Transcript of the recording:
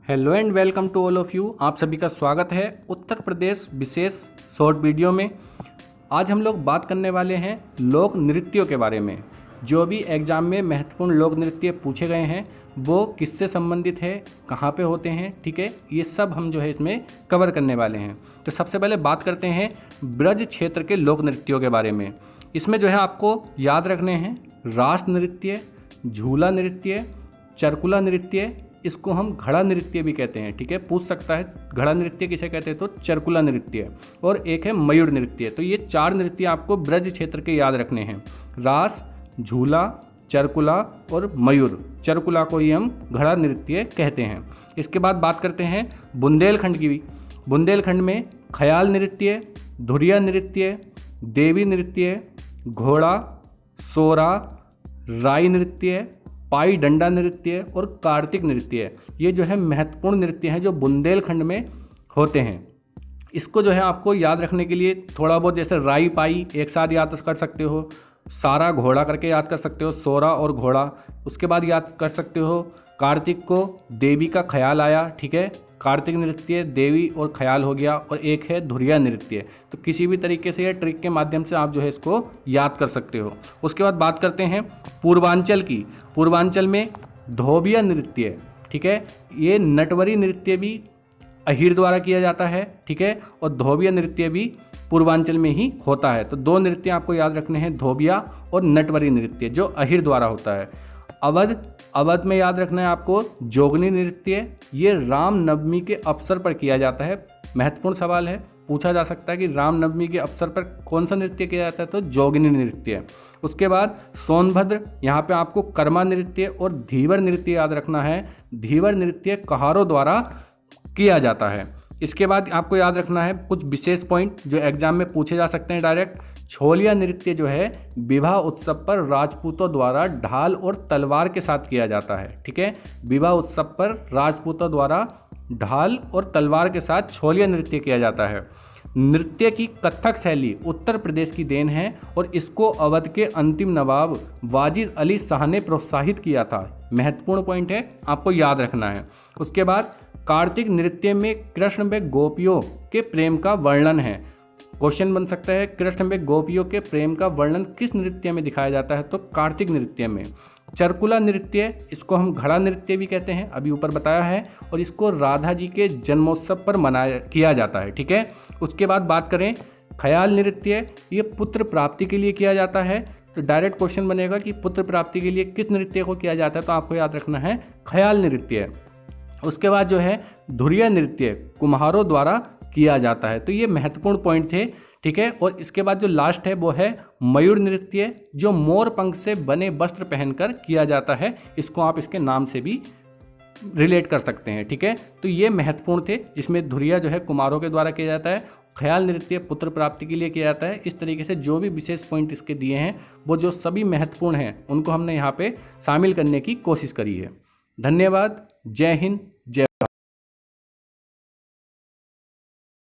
Hello and welcome to all of you. आप सभी का स्वागत है उत्तर प्रदेश विशेष शॉर्ट वीडियो में। आज हम लोग बात करने वाले हैं लोक नृत्यों के बारे में। जो भी एग्जाम में महत्वपूर्ण लोक नृत्य पूछे गए हैं वो किससे संबंधित है, कहाँ पे होते हैं, ठीक है, ये सब हम जो है इसमें कवर करने वाले हैं। तो सबसे पहले बात करते हैं ब्रज क्षेत्र के लोक नृत्यों के बारे में। इसमें जो है आपको याद रखने हैं रास नृत्य, झूला नृत्य, चरकुला नृत्य, इसको हम घड़ा नृत्य भी कहते हैं, ठीक है, पूछ सकता है घड़ा नृत्य किसे कहते हैं, तो चरकुला नृत्य, और एक है मयूर नृत्य। तो ये चार नृत्य आपको ब्रज क्षेत्र के याद रखने हैं, रास, झूला, चरकुला और मयूर। चरकुला को ही हम घड़ा नृत्य कहते हैं। इसके बाद बात करते हैं बुंदेलखंड की भी। बुंदेलखंड में ख्याल नृत्य, धुरिया नृत्य, देवी नृत्य, घोड़ा, सोरा, राई नृत्य, पाई डंडा नृत्य और कार्तिक नृत्य, ये जो है महत्वपूर्ण नृत्य हैं जो बुंदेलखंड में होते हैं। इसको जो है आपको याद रखने के लिए थोड़ा बहुत जैसे राई पाई एक साथ याद कर सकते हो, सारा घोड़ा करके याद कर सकते हो, सोरा और घोड़ा। उसके बाद याद कर सकते हो कार्तिक को देवी का ख्याल आया, ठीक है, कार्तिक नृत्य देवी और ख्याल हो गया, और एक है धुरिया नृत्य। तो किसी भी तरीके से या ट्रिक के माध्यम से आप जो है इसको याद कर सकते हो। उसके बाद बात करते हैं पूर्वांचल की। पूर्वांचल में धोबिया नृत्य, ठीक है, ये नटवरी नृत्य भी अहीर द्वारा किया जाता है, ठीक है, और धोबिया नृत्य भी पूर्वांचल में ही होता है। तो दो नृत्य आपको याद रखने हैं, धोबिया और नटवरी नृत्य, जो अहीर द्वारा होता है। अवध में याद रखना है आपको जोगनी नृत्य, ये रामनवमी के अवसर पर किया जाता है। महत्वपूर्ण सवाल है, पूछा जा सकता है कि रामनवमी के अवसर पर कौन सा नृत्य किया जाता है, तो जोगनी नृत्य। उसके बाद सोनभद्र, यहाँ पे आपको कर्मा नृत्य और धीवर नृत्य याद रखना है। धीवर नृत्य कहारों द्वारा किया जाता है। इसके बाद आपको याद रखना है कुछ विशेष पॉइंट जो एग्जाम में पूछे जा सकते हैं डायरेक्ट। छोलिया नृत्य जो है विवाह उत्सव पर राजपूतों द्वारा ढाल और तलवार के साथ किया जाता है, ठीक है, विवाह उत्सव पर राजपूतों द्वारा ढाल और तलवार के साथ छोलिया नृत्य किया जाता है। नृत्य की कथक शैली उत्तर प्रदेश की देन है और इसको अवध के अंतिम नवाब वाजिद अली शाह ने प्रोत्साहित किया था। महत्वपूर्ण पॉइंट है, आपको याद रखना है। उसके बाद कार्तिक नृत्य में कृष्ण व गोपियों के प्रेम का वर्णन है। क्वेश्चन बन सकता है कृष्ण व गोपियों के प्रेम का वर्णन किस नृत्य में दिखाया जाता है, तो कार्तिक नृत्य में। चरकुला नृत्य, इसको हम घड़ा नृत्य भी कहते हैं, अभी ऊपर बताया है, और इसको राधा जी के जन्मोत्सव पर किया जाता है, ठीक है। उसके बाद बात करें ख्याल नृत्य, ये पुत्र प्राप्ति के लिए किया जाता है। तो डायरेक्ट क्वेश्चन बनेगा कि पुत्र प्राप्ति के लिए किस नृत्य को किया जाता है, तो आपको याद रखना है ख्याल नृत्य। उसके बाद जो है धुरिया नृत्य कुम्हारों द्वारा किया जाता है। तो ये महत्वपूर्ण पॉइंट थे, ठीक है। और इसके बाद जो लास्ट है वो है मयूर नृत्य, जो मोर पंख से बने वस्त्र पहनकर किया जाता है। इसको आप इसके नाम से भी रिलेट कर सकते हैं, ठीक है। तो ये महत्वपूर्ण थे, जिसमें धुरिया जो है कुम्हारों के द्वारा किया जाता है, ख्याल नृत्य पुत्र प्राप्ति के लिए किया जाता है। इस तरीके से जो भी विशेष पॉइंट इसके दिए हैं वो जो सभी महत्वपूर्ण हैं उनको हमने यहाँ पे शामिल करने की कोशिश करी है। धन्यवाद। जय हिंद, जय भारत।